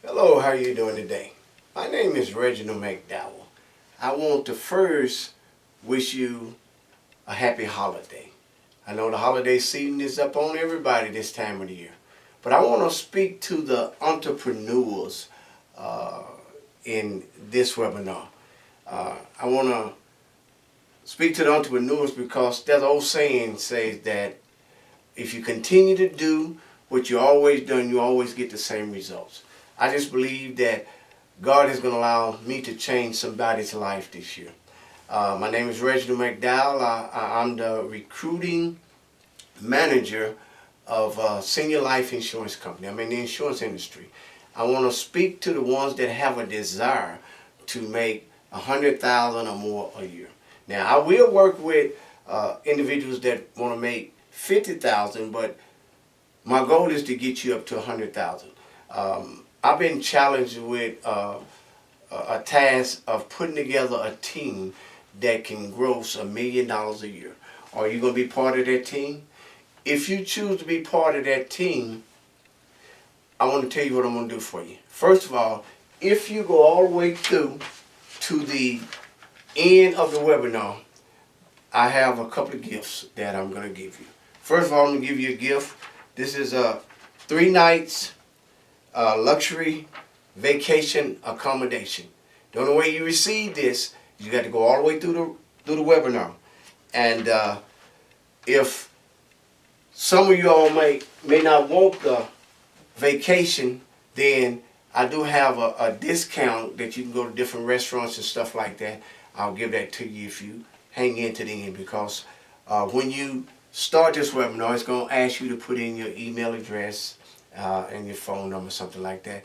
Hello, how are you doing today? My name is Reginald McDowell. I want to first wish you a happy holiday. I know the holiday season is up on everybody this time of the year, but I want to speak to the entrepreneurs uh, in this webinar. I want to speak to the entrepreneurs because that old saying says that if you continue to do what you always done, you always get the same results. I just believe that God is going to allow me to change somebody's life this year. My name is Reginald McDowell. I'm the recruiting manager of a senior life insurance company. I'm in the insurance industry. I want to speak to the ones that have a desire to make $100,000 or more a year. Now, I will work with individuals that want to make 50,000, but my goal is to get you up to 100,000. I've been challenged with a task of putting together a team that can gross $1 million a year. Are you going to be part of that team? If you choose to be part of that team, I want to tell you what I'm going to do for you. First of all, if you go all the way through to the end of the webinar, I have a couple of gifts that I'm going to give you. First of all, I'm going to give you a gift. This is 3 nights luxury vacation accommodation. The only way you receive this, you got to go all the way through the webinar. And if some of you all may not want the vacation, then I do have a discount that you can go to different restaurants and stuff like that. I'll give that to you if you hang in to the end, because when you start this webinar, it's going to ask you to put in your email address and your phone number, something like that.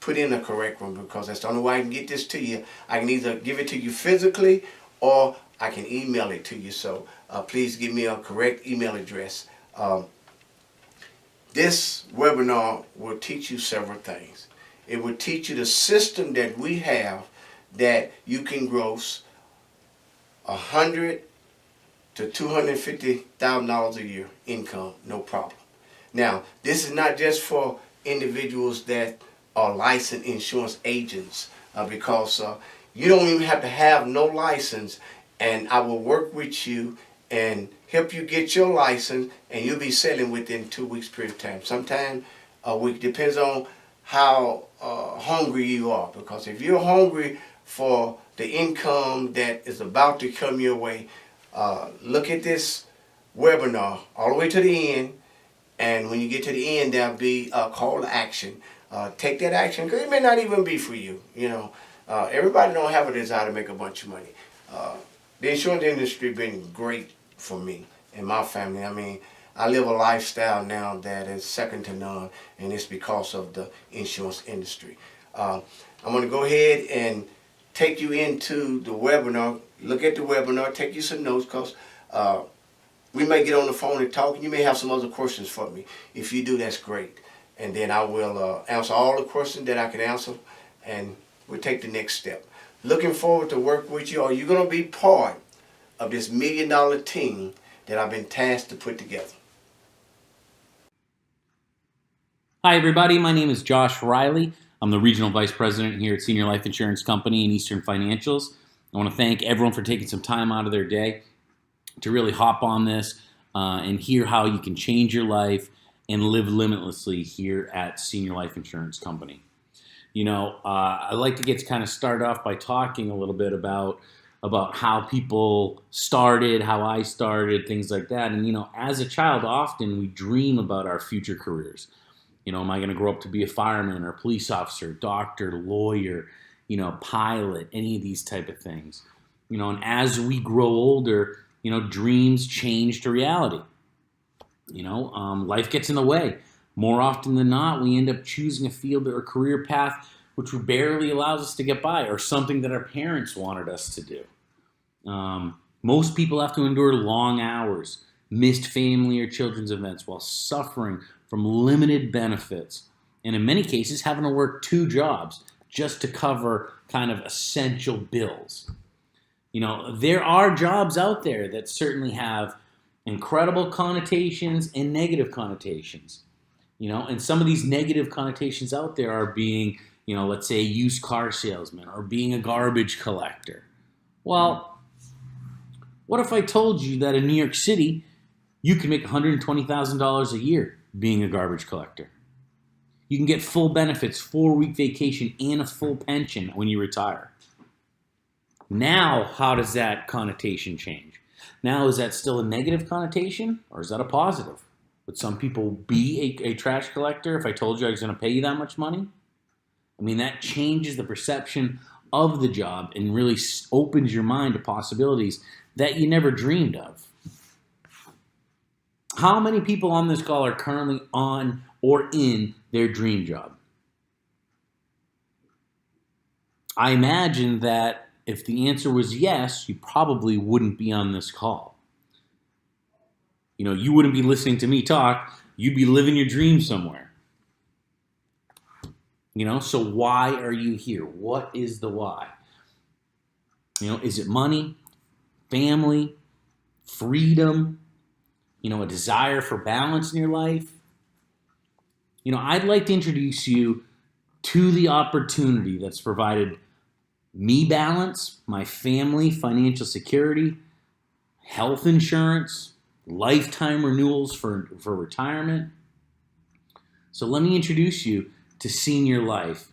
Put in the correct one, because that's the only way I can get this to you. I can either give it to you physically or I can email it to you. So please give me a correct email address. This webinar will teach you several things. It will teach you the system that we have that you can gross $100,000 to $250,000 a year income, no problem. Now, this is not just for individuals that are licensed insurance agents, because you don't even have to have no license, and I will work with you and help you get your license, and you'll be selling within 2 weeks period of time. Sometimes a week, depends on how hungry you are, because if you're hungry for the income that is about to come your way, look at this webinar all the way to the end, and when you get to the end, there'll be a call to action. Take that action, because it may not even be for you. You know, everybody don't have a desire to make a bunch of money. The insurance industry has been great for me and my family. I mean, I live a lifestyle now that is second to none, and it's because of the insurance industry. I'm going to go ahead and take you into the webinar. Look at the webinar, take you some notes, because we may get on the phone and talk, and you may have some other questions for me. If you do, that's great. And then I will answer all the questions that I can answer, and we'll take the next step. Looking forward to work with you. Are you going to be part of this $1 million team that I've been tasked to put together? Hi everybody, my name is Josh Riley. I'm the Regional Vice President here at Senior Life Insurance Company and Eastern Financials. I want to thank everyone for taking some time out of their day to really hop on this and hear how you can change your life and live limitlessly here at Senior Life Insurance Company. You know, I like to get kind of start off by talking a little bit about how people started, how I started, things like that. And, you know, as a child, often we dream about our future careers. You know, am I going to grow up to be a fireman or a police officer, doctor, lawyer, you know, pilot, any of these type of things. You know, and as we grow older, you know, dreams change to reality. You know, life gets in the way. More often than not, we end up choosing a field or a career path which barely allows us to get by, or something that our parents wanted us to do. Most people have to endure long hours, missed family or children's events, while suffering from limited benefits, and in many cases having to work 2 jobs just to cover kind of essential bills. You know, there are jobs out there that certainly have incredible connotations and negative connotations. And some of these negative connotations out there are being, let's say a used car salesman or being a garbage collector. Well, what if I told you that in New York City, you can make $120,000 a year being a garbage collector? You can get full benefits, 4-week vacation, and a full pension when you retire. Now, how does that connotation change? Now, is that still a negative connotation, or is that a positive? Would some people be a trash collector if I told you I was going to pay you that much money? I mean, that changes the perception of the job and really opens your mind to possibilities that you never dreamed of. How many people on this call are currently on or in their dream job? I imagine that if the answer was yes, you probably wouldn't be on this call. You wouldn't be listening to me talk. You'd be living your dream somewhere. So why are you here? What is the why? Is it money, family, freedom, a desire for balance in your life? I'd like to introduce you to the opportunity that's provided me balance, my family, financial security, health insurance, lifetime renewals for retirement. So let me introduce you to Senior Life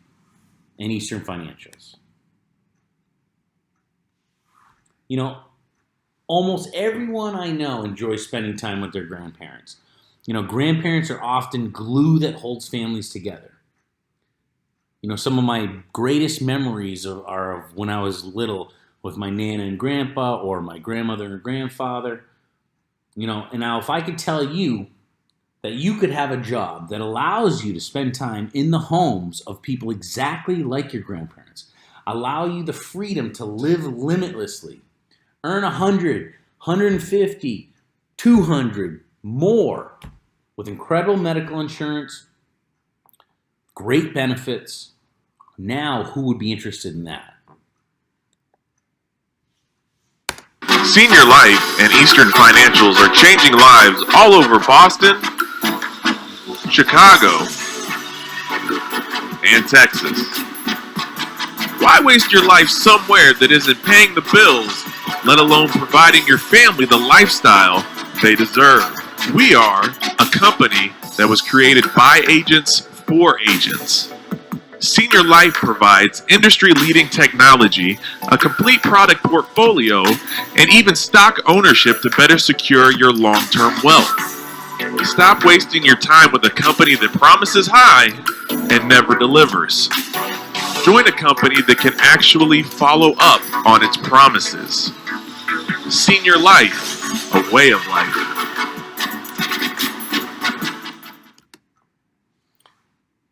and Eastern Financials. Almost everyone I know enjoys spending time with their grandparents. Grandparents are often glue that holds families together. Some of my greatest memories are of when I was little with my nana and grandpa or my grandmother and grandfather. And now if I could tell you that you could have a job that allows you to spend time in the homes of people exactly like your grandparents, allow you the freedom to live limitlessly, earn 100, 150, 200 more with incredible medical insurance, great benefits. Now, who would be interested in that? Senior Life and Eastern Financials are changing lives all over Boston, Chicago, and Texas. Why waste your life somewhere that isn't paying the bills, let alone providing your family the lifestyle they deserve? We are a company that was created by agents for agents. Senior Life provides industry-leading technology, a complete product portfolio, and even stock ownership to better secure your long-term wealth. Stop wasting your time with a company that promises high and never delivers. Join a company that can actually follow up on its promises. Senior Life, a way of life.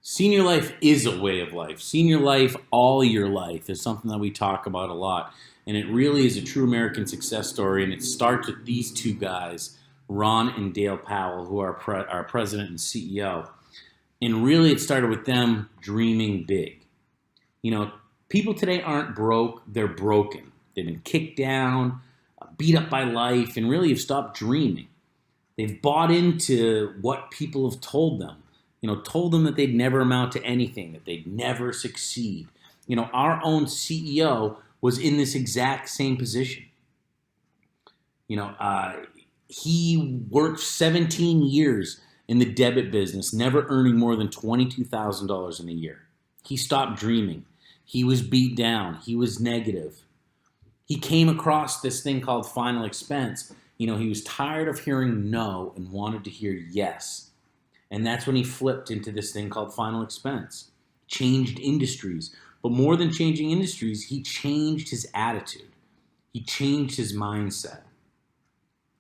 Senior life is a way of life. Senior life, all your life, is something that we talk about a lot. And it really is a true American success story. And it starts with these two guys, Ron and Dale Powell, who are our president and CEO. And really, it started with them dreaming big. People today aren't broke, they're broken. They've been kicked down, beat up by life, and really have stopped dreaming. They've bought into what people have told them. Told them that they'd never amount to anything, that they'd never succeed. Our own CEO was in this exact same position. He worked 17 years in the debit business, never earning more than $22,000 in a year. He stopped dreaming. He was beat down. He was negative. He came across this thing called final expense. He was tired of hearing no and wanted to hear yes. And that's when he flipped into this thing called final expense. Changed industries. But more than changing industries, he changed his attitude. He changed his mindset.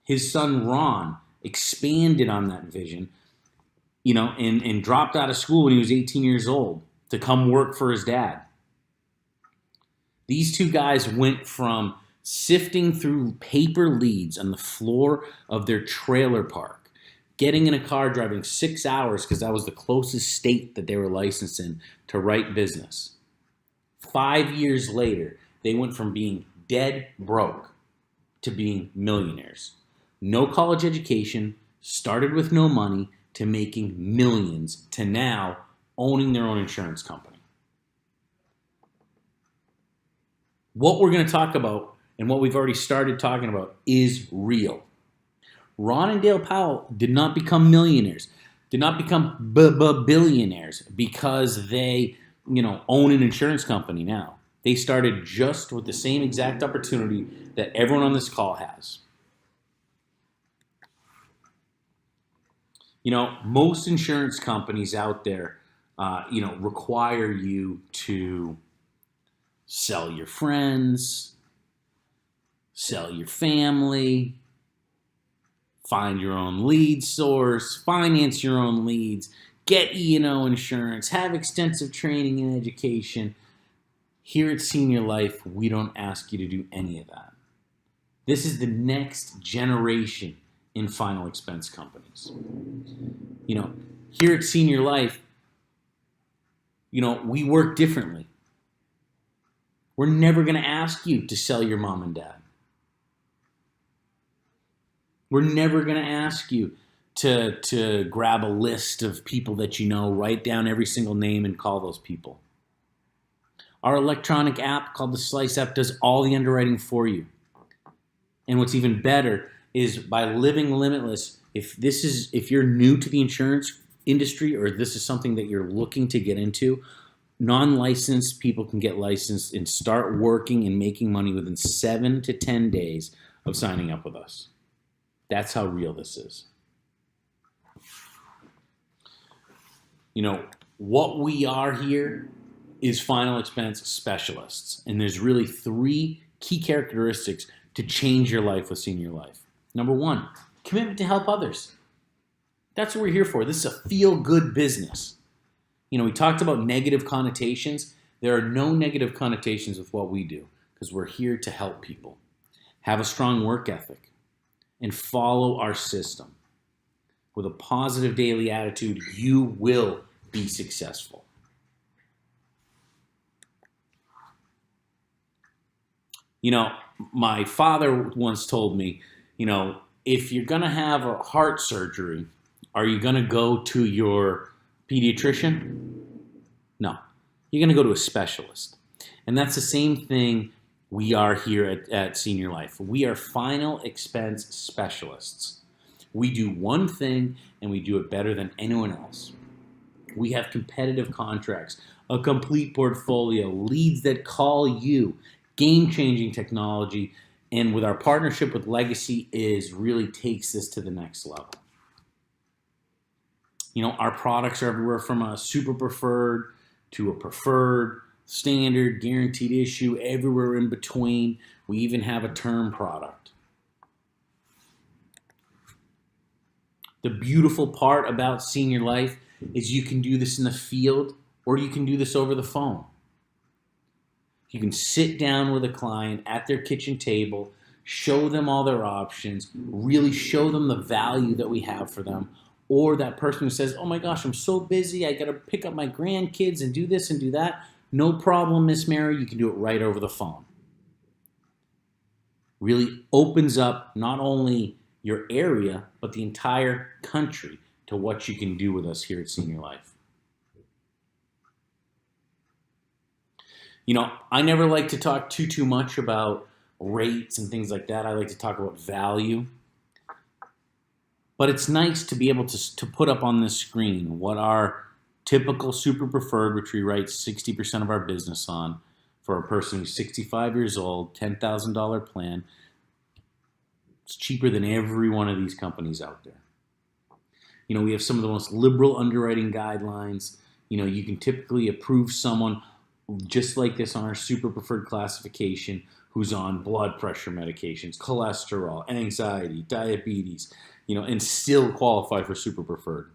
His son, Ron, expanded on that vision, and dropped out of school when he was 18 years old to come work for his dad. These two guys went from sifting through paper leads on the floor of their trailer park, getting in a car, driving 6 hours because that was the closest state that they were licensed in to write business. 5 years later, they went from being dead broke to being millionaires. No college education, started with no money, to making millions to now owning their own insurance company. What we're going to talk about and what we've already started talking about is real. Ron and Dale Powell did not become millionaires, did not become billionaires because they, own an insurance company now. They started just with the same exact opportunity that everyone on this call has. Most insurance companies out there, require you to sell your friends, sell your family, find your own lead source, finance your own leads, get E&O insurance, have extensive training and education. Here at Senior Life, we don't ask you to do any of that. This is the next generation in final expense companies. Here at Senior Life, we work differently. We're never going to ask you to sell your mom and dad. We're never going to ask you to grab a list of people that write down every single name and call those people. Our electronic app called the Slice app does all the underwriting for you. And what's even better is by living limitless, if you're new to the insurance industry or this is something that you're looking to get into, non-licensed people can get licensed and start working and making money within 7 to 10 days of signing up with us. That's how real this is. What we are here is final expense specialists. And there's really 3 key characteristics to change your life with Senior Life. Number 1, commitment to help others. That's what we're here for. This is a feel-good business. We talked about negative connotations. There are no negative connotations with what we do because we're here to help people. Have a strong work ethic and follow our system. With a positive daily attitude, you will be successful. My father once told me, if you're going to have a heart surgery, are you going to go to your pediatrician? No. You're going to go to a specialist. And that's the same thing we are here at Senior Life. We are final expense specialists. We do one thing and we do it better than anyone else. We have competitive contracts, a complete portfolio, leads that call you, game-changing technology, and with our partnership with Legacy really takes this to the next level. Our products are everywhere from a super preferred to a preferred, standard, guaranteed issue, everywhere in between. We even have a term product. The beautiful part about Senior Life is you can do this in the field or you can do this over the phone. You can sit down with a client at their kitchen table, show them all their options, really show them the value that we have for them. Or that person who says, oh my gosh, I'm so busy, I got to pick up my grandkids and do this and do that. No problem, Miss Mary, you can do it right over the phone. Really opens up not only your area, but the entire country to what you can do with us here at Senior Life. I never like to talk too much about rates and things like that. I like to talk about value. But it's nice to be able to put up on this screen what our typical super preferred, which we write 60% of our business on, for a person who's 65 years old, $10,000 plan. It's cheaper than every one of these companies out there. We have some of the most liberal underwriting guidelines. You can typically approve someone just like this on our super preferred classification who's on blood pressure medications, cholesterol, anxiety, diabetes, and still qualify for super preferred.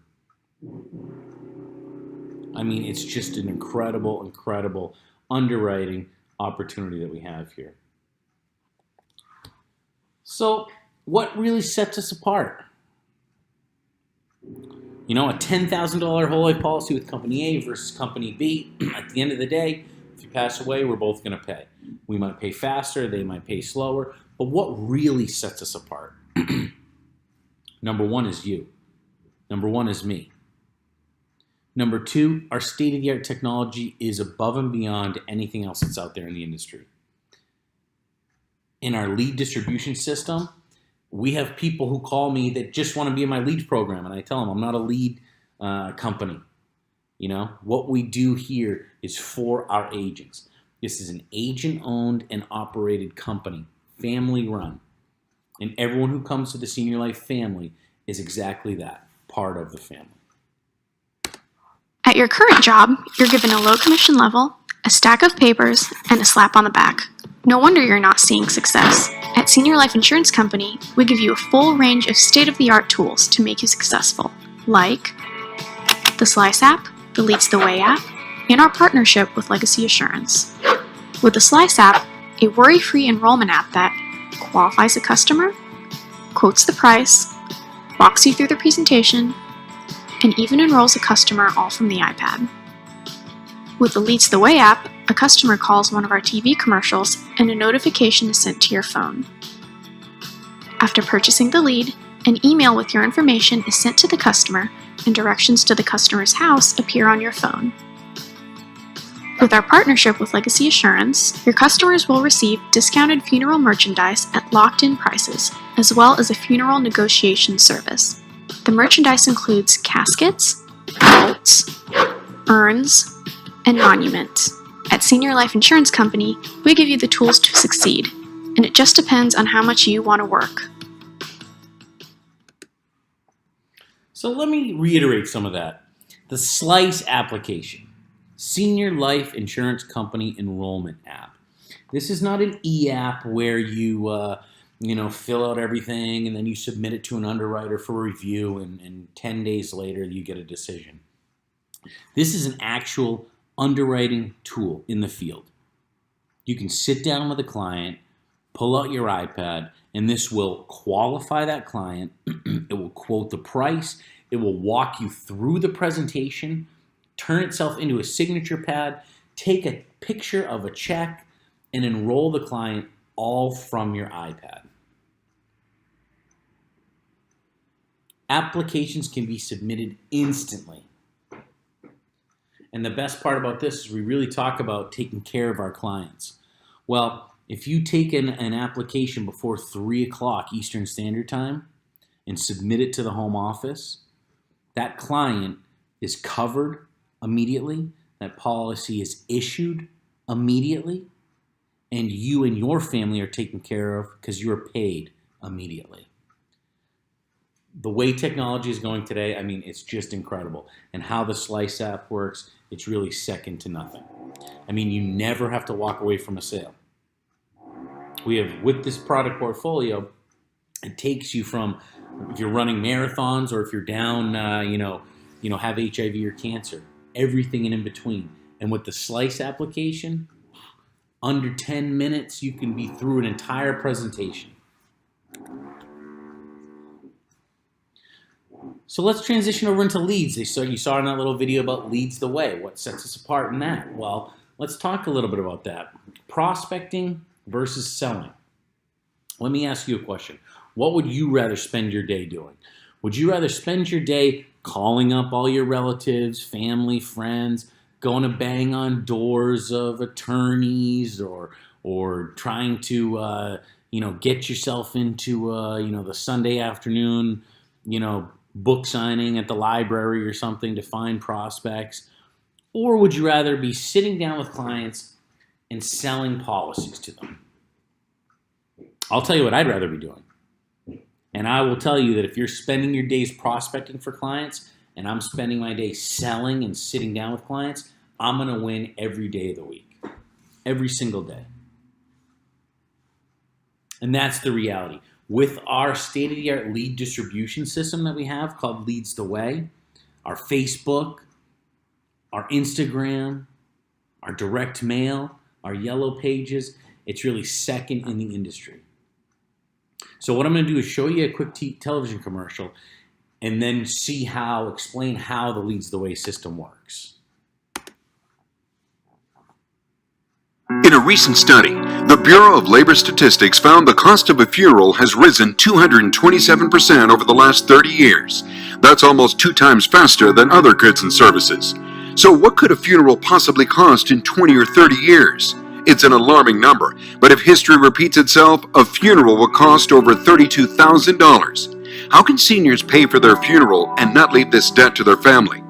It's just an incredible underwriting opportunity that we have here. So what really sets us apart? A $10,000 whole life policy with company A versus company B. At the end of the day, if you pass away, we're both going to pay. We might pay faster, they might pay slower, but what really sets us apart? Number 1 is you. Number one is me. Number two, our state-of-the-art technology is above and beyond anything else that's out there in the industry. In our lead distribution system, we have people who call me that just want to be in my lead program, and I tell them I'm not a lead company. You know, what we do here is for our agents. This is an agent-owned and operated company, family-run. And everyone who comes to the Senior Life family is exactly that, part of the family. At your current job, you're given a low commission level, a stack of papers, and a slap on the back. No wonder you're not seeing success. At Senior Life Insurance Company, we give you a full range of state-of-the-art tools to make you successful, like the Slice app, the Leads the Way app, and our partnership with Legacy Assurance. With the Slice app, a worry-free enrollment app that qualifies a customer, quotes the price, walks you through the presentation, and even enrolls a customer all from the iPad. With the Leads the Way app, a customer calls one of our TV commercials and a notification is sent to your phone. After purchasing the lead, an email with your information is sent to the customer and directions to the customer's house appear on your phone. With our partnership with Legacy Assurance, your customers will receive discounted funeral merchandise at locked-in prices, as well as a funeral negotiation service. The merchandise includes caskets, vaults, urns, and monuments. At Senior Life Insurance Company, we give you the tools to succeed, and it just depends on how much you want to work. So let me reiterate some of that. The Slice application, Senior Life Insurance Company Enrollment app. This is not an e-app where you fill out everything and then you submit it to an underwriter for review and 10 days later you get a decision. This is an actual underwriting tool in the field. You can sit down with a client, pull out your iPad, and this will qualify that client. It will quote the price. It will walk you through the presentation, turn itself into a signature pad, take a picture of a check, and enroll the client all from your iPad. Applications can be submitted instantly. And the best part about this is we really talk about taking care of our clients. Well, if you take an application before 3 o'clock Eastern Standard Time and submit it to the home office, that client is covered immediately, that policy is issued immediately, and you and your family are taken care of because you are paid immediately. The way technology is going today, I mean, it's just incredible. And how the Slice app works, it's really second to nothing. I mean, you never have to walk away from a sale. We have, with this product portfolio, it takes you from, if you're running marathons or if you're down, have HIV or cancer, everything in between. And with the Slice application, under 10 minutes, you can be through an entire presentation. So let's transition over into leads. So you saw in that little video about Leads the Way. What sets us apart in that? Well, let's talk a little bit about that. Prospecting versus selling. Let me ask you a question. What would you rather spend your day doing? Would you rather spend your day calling up all your relatives, family, friends, going to bang on doors of attorneys, or trying to get yourself into the Sunday afternoon book signing at the library or something to find prospects? Or would you rather be sitting down with clients and selling policies to them? I'll tell you what I'd rather be doing. And I will tell you that if you're spending your days prospecting for clients and I'm spending my day selling and sitting down with clients, I'm going to win every day of the week, every single day. And that's the reality. With our state-of-the-art lead distribution system that we have called Leads the Way, our Facebook, our Instagram, our direct mail, our yellow pages, it's really second in the industry. So what I'm going to do is show you a quick television commercial and then explain how the Leads the Way system works. In a recent study, the Bureau of Labor Statistics found the cost of a funeral has risen 227% over the last 30 years. That's almost 2 times faster than other goods and services. So what could a funeral possibly cost in 20 or 30 years? It's an alarming number, but if history repeats itself, a funeral will cost over $32,000. How can seniors pay for their funeral and not leave this debt to their family?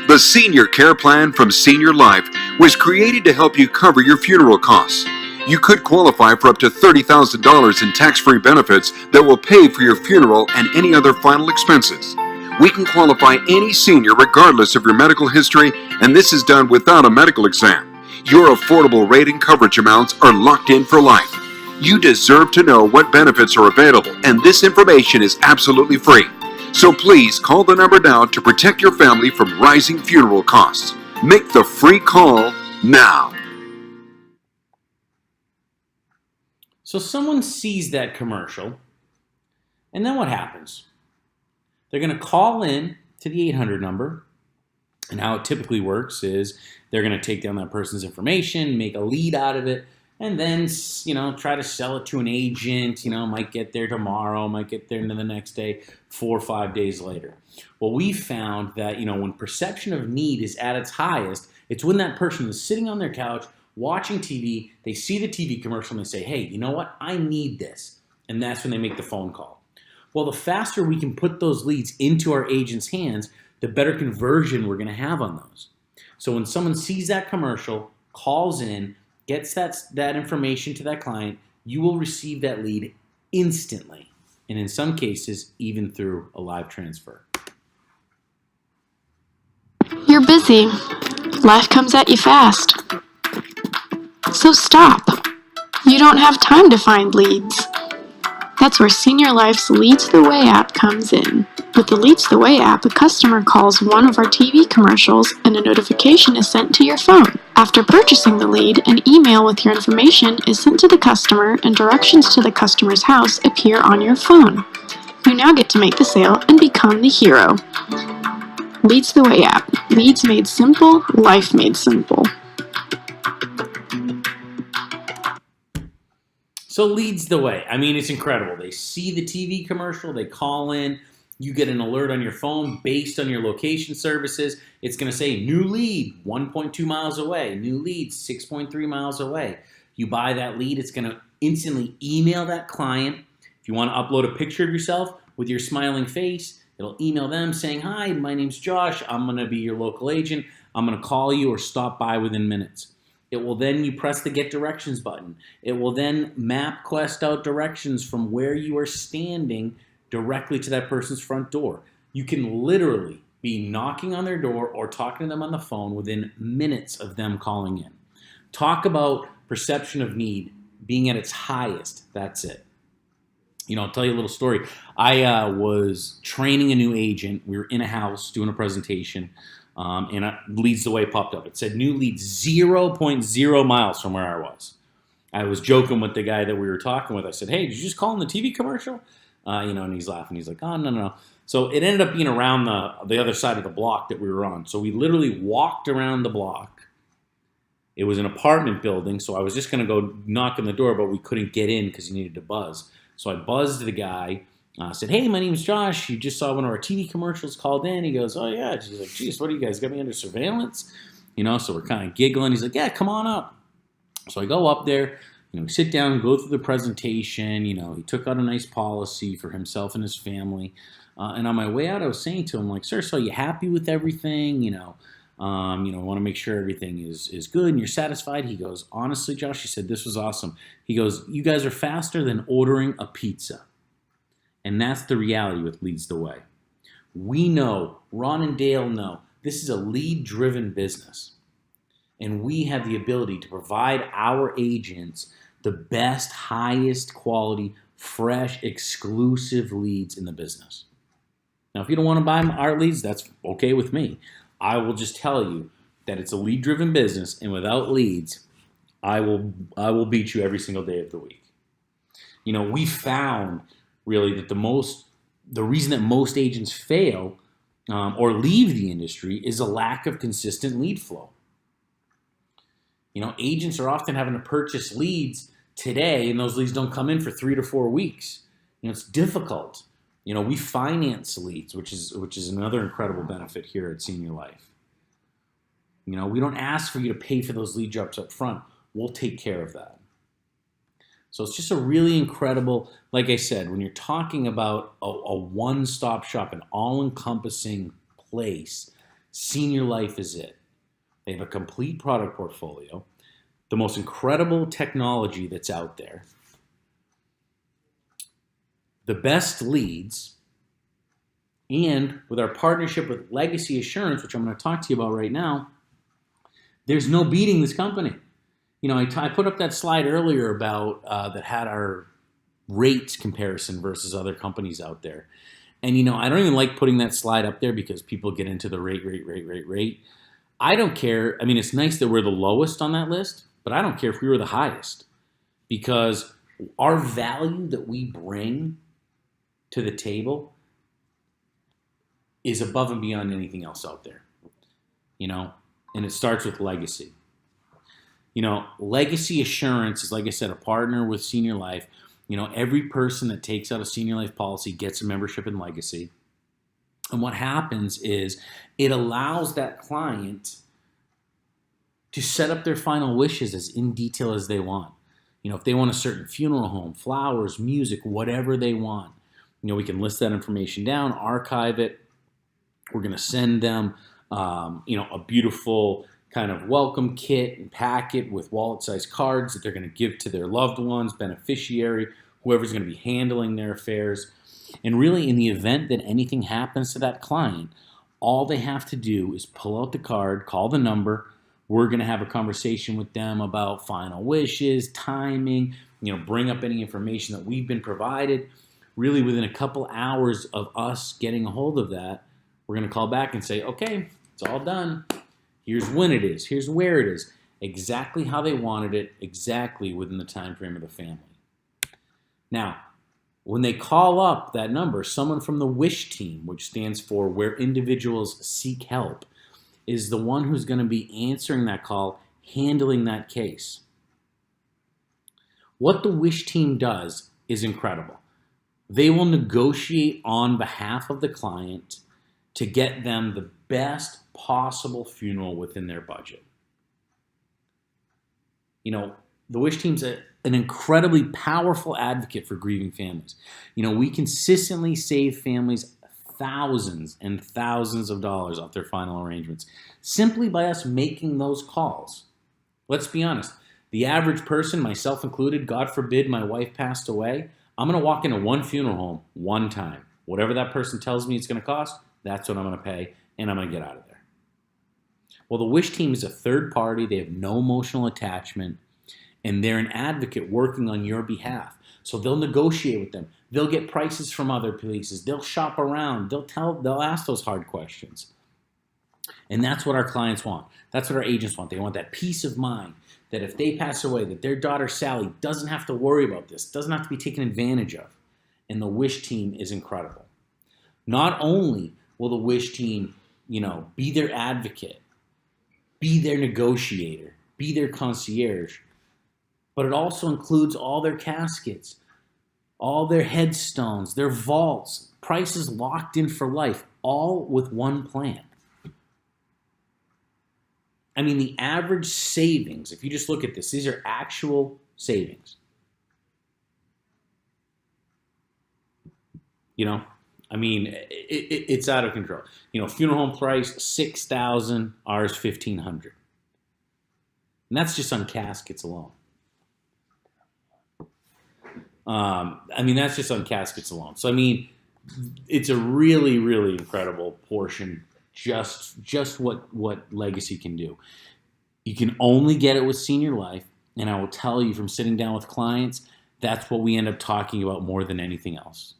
The Senior Care Plan from Senior Life was created to help you cover your funeral costs. You could qualify for up to $30,000 in tax-free benefits that will pay for your funeral and any other final expenses. We can qualify any senior regardless of your medical history, and this is done without a medical exam. Your affordable rate and coverage amounts are locked in for life. You deserve to know what benefits are available, and this information is absolutely free. So please call the number now to protect your family from rising funeral costs. Make the free call now. So someone sees that commercial, and then what happens? They're going to call in to the 800 number, and how it typically works is they're going to take down that person's information, make a lead out of it, and then, try to sell it to an agent. Might get there tomorrow, might get there into the next day, 4 or 5 days later. Well, we found that, when perception of need is at its highest, it's when that person is sitting on their couch watching TV, they see the TV commercial and they say, hey, you know what? I need this. And that's when they make the phone call. Well, the faster we can put those leads into our agent's hands, the better conversion we're going to have on those. So when someone sees that commercial, calls in, gets that information to that client, you will receive that lead instantly. And in some cases, even through a live transfer. You're busy. Life comes at you fast. So stop. You don't have time to find leads. That's where Senior Life's Leads the Way app comes in. With the Leads the Way app, a customer calls one of our TV commercials and a notification is sent to your phone. After purchasing the lead, an email with your information is sent to the customer and directions to the customer's house appear on your phone. You now get to make the sale and become the hero. Leads the Way app. Leads made simple, life made simple. So Leads the Way. I mean, it's incredible. They see the TV commercial, they call in, you get an alert on your phone based on your location services. It's going to say new lead 1.2 miles away, new lead 6.3 miles away. You buy that lead, it's going to instantly email that client. If you want to upload a picture of yourself with your smiling face, it'll email them saying, hi, my name's Josh. I'm going to be your local agent. I'm going to call you or stop by within minutes. It will then, you press the Get Directions button. It will then MapQuest out directions from where you are standing directly to that person's front door. You can literally be knocking on their door or talking to them on the phone within minutes of them calling in. Talk about perception of need being at its highest. That's it. I'll tell you a little story. I was training a new agent. We were in a house doing a presentation. And Leads the Way popped up. It said new lead 0.0 miles from where I was. I was joking with the guy that we were talking with. I said, hey, did you just call in the TV commercial? And he's laughing. He's like, oh, no. So it ended up being around the other side of the block that we were on. So we literally walked around the block. It was an apartment building, so I was just going to go knock on the door, but we couldn't get in because he needed to buzz. So I buzzed the guy. I said, hey, my name's Josh. You just saw one of our TV commercials called in. He goes, oh, yeah. He's like, geez, what do you guys got me under surveillance? So we're kind of giggling. He's like, yeah, come on up. So I go up there, we sit down, go through the presentation. He took out a nice policy for himself and his family. And on my way out, I was saying to him, like, sir, so are you happy with everything? I want to make sure everything is good and you're satisfied. He goes, honestly, Josh, he said, this was awesome. He goes, you guys are faster than ordering a pizza. And that's the reality with Leads the Way. We know, Ron and Dale know, this is a lead-driven business. And we have the ability to provide our agents the best, highest quality, fresh, exclusive leads in the business. Now, if you don't want to buy our leads, that's okay with me. I will just tell you that it's a lead-driven business, and without leads, I will beat you every single day of the week. We found really that the reason that most agents fail or leave the industry is a lack of consistent lead flow. Agents are often having to purchase leads today, and those leads don't come in for 3 to 4 weeks. It's difficult. We finance leads, which is another incredible benefit here at Senior Life. We don't ask for you to pay for those lead drops up front. We'll take care of that. So it's just a really incredible, like I said, when you're talking about a one-stop shop, an all-encompassing place, Senior Life is it. They have a complete product portfolio, the most incredible technology that's out there, the best leads, and with our partnership with Legacy Assurance, which I'm going to talk to you about right now, there's no beating this company. I put up that slide earlier about that had our rates comparison versus other companies out there. And, I don't even like putting that slide up there because people get into the rate. I don't care. I mean, it's nice that we're the lowest on that list, but I don't care if we were the highest, because our value that we bring to the table is above and beyond anything else out there, and it starts with legacy. Legacy Assurance is, like I said, a partner with Senior Life. Every person that takes out a Senior Life policy gets a membership in Legacy. And what happens is it allows that client to set up their final wishes as in detail as they want. If they want a certain funeral home, flowers, music, whatever they want, we can list that information down, archive it. We're going to send them, a beautiful kind of welcome kit and packet with wallet-sized cards that they're going to give to their loved ones, beneficiary, whoever's going to be handling their affairs. And really, in the event that anything happens to that client, all they have to do is pull out the card, call the number. We're going to have a conversation with them about final wishes, timing, bring up any information that we've been provided. Really, within a couple hours of us getting a hold of that, we're going to call back and say, okay, it's all done. Here's when it is. Here's where it is. Exactly how they wanted it, exactly within the time frame of the family. Now, when they call up that number, someone from the WISH team, which stands for Where Individuals Seek Help, is the one who's going to be answering that call, handling that case. What the WISH team does is incredible. They will negotiate on behalf of the client to get them the best possible funeral within their budget. The WISH team's an incredibly powerful advocate for grieving families. We consistently save families thousands and thousands of dollars off their final arrangements simply by us making those calls. Let's be honest. The average person, myself included, God forbid my wife passed away, I'm going to walk into one funeral home one time. Whatever that person tells me it's going to cost, that's what I'm going to pay, and I'm going to get out of there. Well, the WISH team is a third party. They have no emotional attachment, and they're an advocate working on your behalf. So they'll negotiate with them. They'll get prices from other places. They'll shop around. They'll ask those hard questions. And that's what our clients want. That's what our agents want. They want that peace of mind that if they pass away, that their daughter Sally doesn't have to worry about this, doesn't have to be taken advantage of. And the WISH team is incredible. Not only will the WISH team, be their advocate, be their negotiator, be their concierge, but it also includes all their caskets, all their headstones, their vaults, prices locked in for life, all with one plan. I mean, the average savings, if you just look at this, these are actual savings. It's out of control. Funeral home price, $6,000, ours $1,500. And that's just on caskets alone. That's just on caskets alone. So, it's a really, really incredible portion, just what Legacy can do. You can only get it with Senior Life, and I will tell you from sitting down with clients, that's what we end up talking about more than anything else.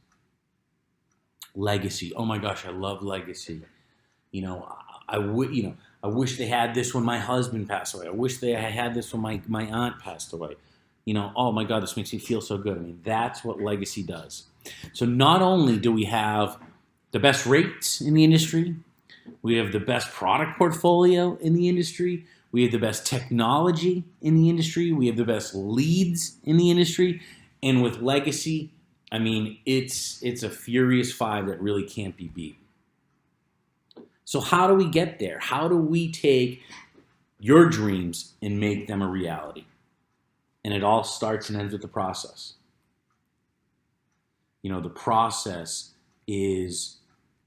Legacy. Oh my gosh, I love Legacy. I wish they had this when my husband passed away. I wish they had this when my aunt passed away. Oh my God, this makes me feel so good. That's what Legacy does. So not only do we have the best rates in the industry, we have the best product portfolio in the industry, we have the best technology in the industry, we have the best leads in the industry, and with Legacy, I mean, it's a furious 5 that really can't be beat. So how do we get there? How do we take your dreams and make them a reality? And it all starts and ends with the process. You know, the process is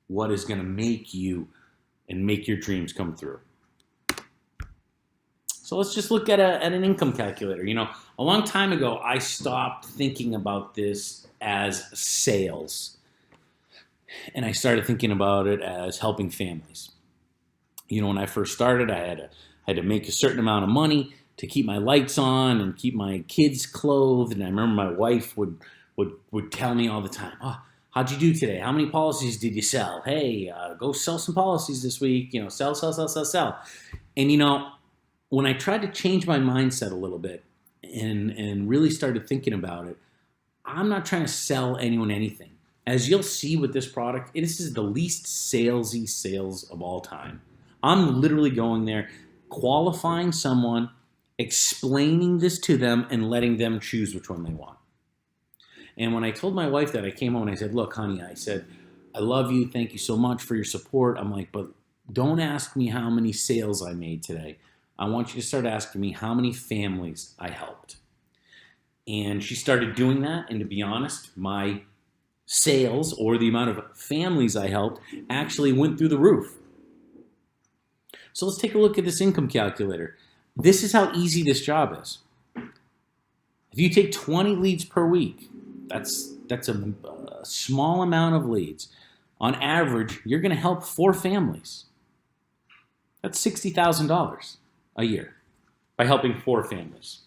what is going to make you and make your dreams come through. So let's just look at an income calculator. You know, a long time ago, I stopped thinking about this as sales. And I started thinking about it as helping families. You know, when I first started, I had to make a certain amount of money to keep my lights on and keep my kids clothed. And I remember my wife would tell me all the time, "Oh, how'd you do today? How many policies did you sell? Hey, go sell some policies this week. You know, sell. And, you know, when I tried to change my mindset a little bit and really started thinking about it, I'm not trying to sell anyone anything. As you'll see with this product, this is the least salesy sales of all time. I'm literally going there, qualifying someone, explaining this to them, and letting them choose which one they want. And when I told my wife that, I came home and I said, "Look, honey," I said, "I love you. Thank you so much for your support." I'm like, "But don't ask me how many sales I made today. I want you to start asking me how many families I helped." And she started doing that. And to be honest, my sales, or the amount of families I helped, actually went through the roof. So let's take a look at this income calculator. This is how easy this job is. If you take 20 leads per week, that's a small amount of leads. On average, you're going to help 4 families. That's $60,000 a year by helping 4 families.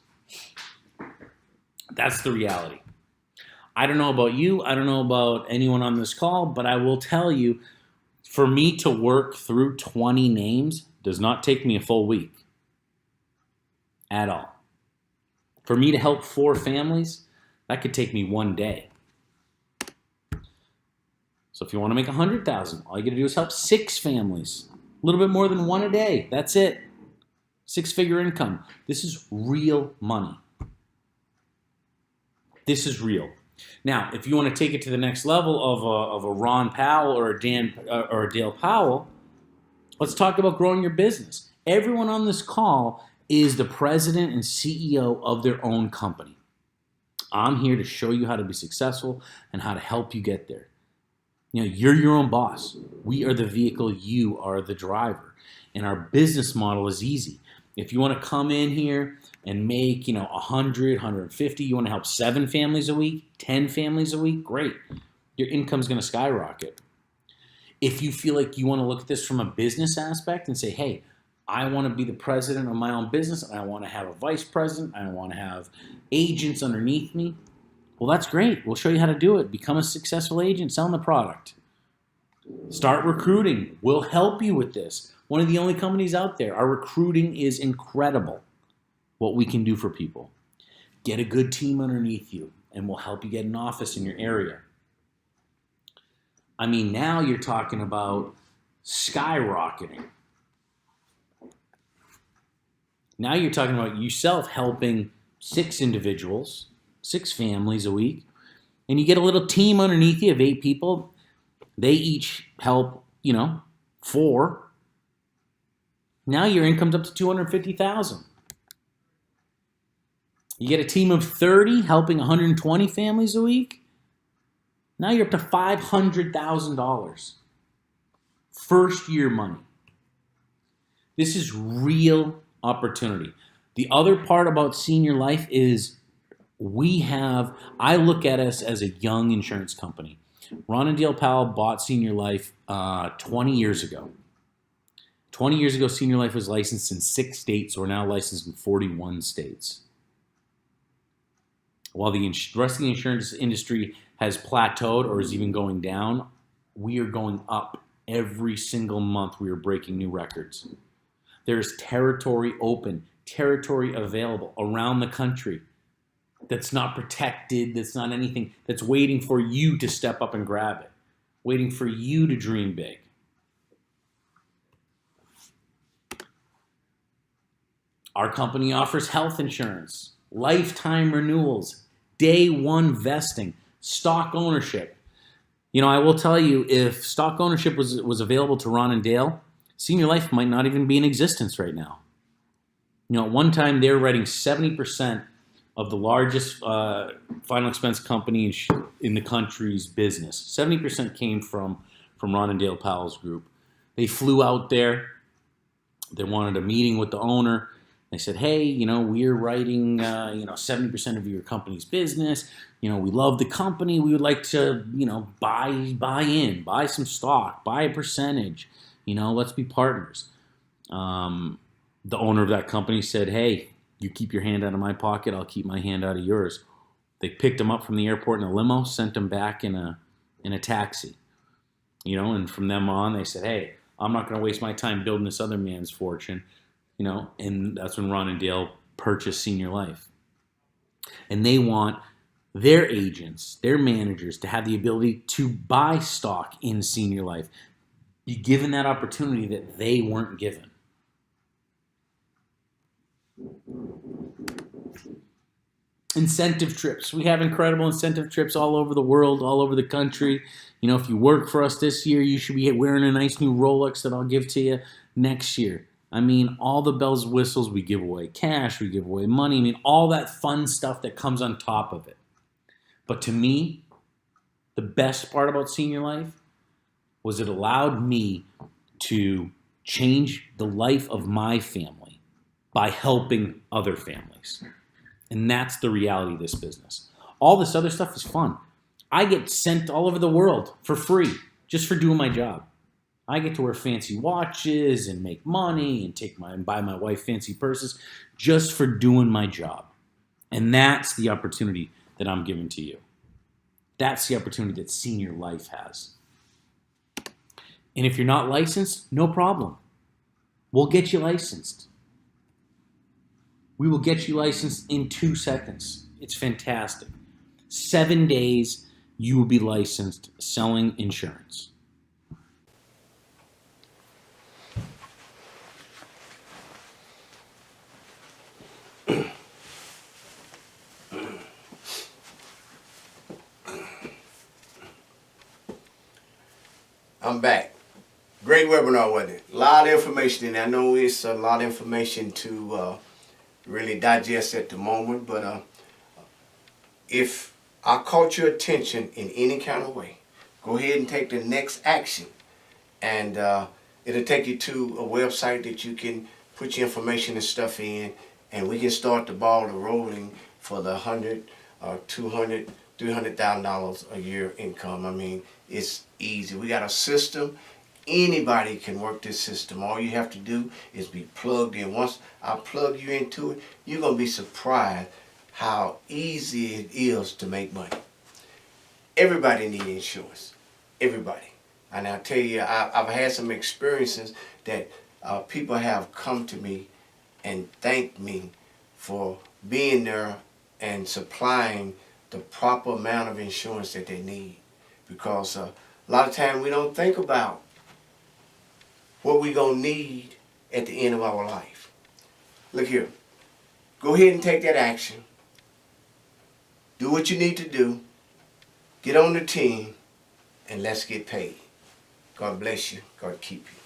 That's the reality. I don't know about you. I don't know about anyone on this call, but I will tell you, for me to work through 20 names does not take me a full week at all. For me to help 4 families, that could take me 1 day. So if you want to make 100,000, all you got to do is help 6 families. A little bit more than 1 a day. That's it. 6-figure income. This is real money. This is real. Now, if you want to take it to the next level of a Ron Powell or a Dale Powell, let's talk about growing your business. Everyone on this call is the president and CEO of their own company. I'm here to show you how to be successful and how to help you get there. You know, you're your own boss. We are the vehicle. You are the driver. And our business model is easy. If you want to come in here and make, 100, 150, you want to help 7 families a week, 10 families a week, great. Your income's going to skyrocket. If you feel like you want to look at this from a business aspect and say, hey, I want to be the president of my own business, and I want to have a vice president, I want to have agents underneath me, well, that's great. We'll show you how to do it. Become a successful agent selling the product. Start recruiting. We'll help you with this. One of the only companies out there. Our recruiting is incredible, what we can do for people. Get a good team underneath you, and we'll help you get an office in your area. I mean, now you're talking about skyrocketing. Now you're talking about yourself helping 6 individuals, 6 families a week, and you get a little team underneath you of 8 people. They each help, 4. Now your income's up to $250,000. You get a team of 30 helping 120 families a week. Now you're up to $500,000. First year money. This is real opportunity. The other part about Senior Life is I look at us as a young insurance company. Ron and Dale Powell bought Senior Life 20 years ago. 20 years ago, Senior Life was licensed in 6 states. We're now licensed in 41 states. While the rest of the insurance industry has plateaued or is even going down, we are going up. Every single month, we are breaking new records. There's territory open, territory available around the country that's not protected, that's not anything, that's waiting for you to step up and grab it, waiting for you to dream big. Our company offers health insurance, lifetime renewals, day 1 vesting. Stock ownership. I will tell you, if stock ownership was available to Ron and Dale, Senior Life might not even be in existence right now. At one time, they were writing 70% of the largest final expense company in the country's business. 70% came from Ron and Dale Powell's group. They flew out there. They wanted a meeting with the owner. They said, hey, we're writing, 70% of your company's business. We love the company. We would like to, buy some stock, buy a percentage. Let's be partners. The owner of that company said, hey, you keep your hand out of my pocket, I'll keep my hand out of yours. They picked him up from the airport in a limo, sent him back in a taxi. And from them on, they said, hey, I'm not going to waste my time building this other man's fortune. And that's when Ron and Dale purchased Senior Life. And they want their agents, their managers, to have the ability to buy stock in Senior Life, be given that opportunity that they weren't given. Incentive trips. We have incredible incentive trips all over the world, all over the country. If you work for us this year, you should be wearing a nice new Rolex that I'll give to you next year. All the bells and whistles. We give away cash, we give away money. All that fun stuff that comes on top of it. But to me, the best part about Senior Life was it allowed me to change the life of my family by helping other families. And that's the reality of this business. All this other stuff is fun. I get sent all over the world for free just for doing my job. I get to wear fancy watches and make money and buy my wife fancy purses just for doing my job. And that's the opportunity that I'm giving to you. That's the opportunity that Senior Life has. And if you're not licensed, no problem. We'll get you licensed. We will get you licensed in 2 seconds. It's fantastic. 7 days, you will be licensed selling insurance. I'm back. Great webinar, wasn't it? A lot of information, and I know it's a lot of information to really digest at the moment, but if I caught your attention in any kind of way, go ahead and take the next action, and it'll take you to a website that you can put your information and stuff in, and we can start the ball rolling for the $100 or $200, $300,000 a year income. It's easy. We got a system. Anybody can work this system. All you have to do is be plugged in. Once I plug you into it, you're going to be surprised how easy it is to make money. Everybody needs insurance. Everybody. And I'll tell you, I've had some experiences that people have come to me and thanked me for being there and supplying the proper amount of insurance that they need. Because a lot of times we don't think about what we're going to need at the end of our life. Look here. Go ahead and take that action. Do what you need to do. Get on the team, and let's get paid. God bless you. God keep you.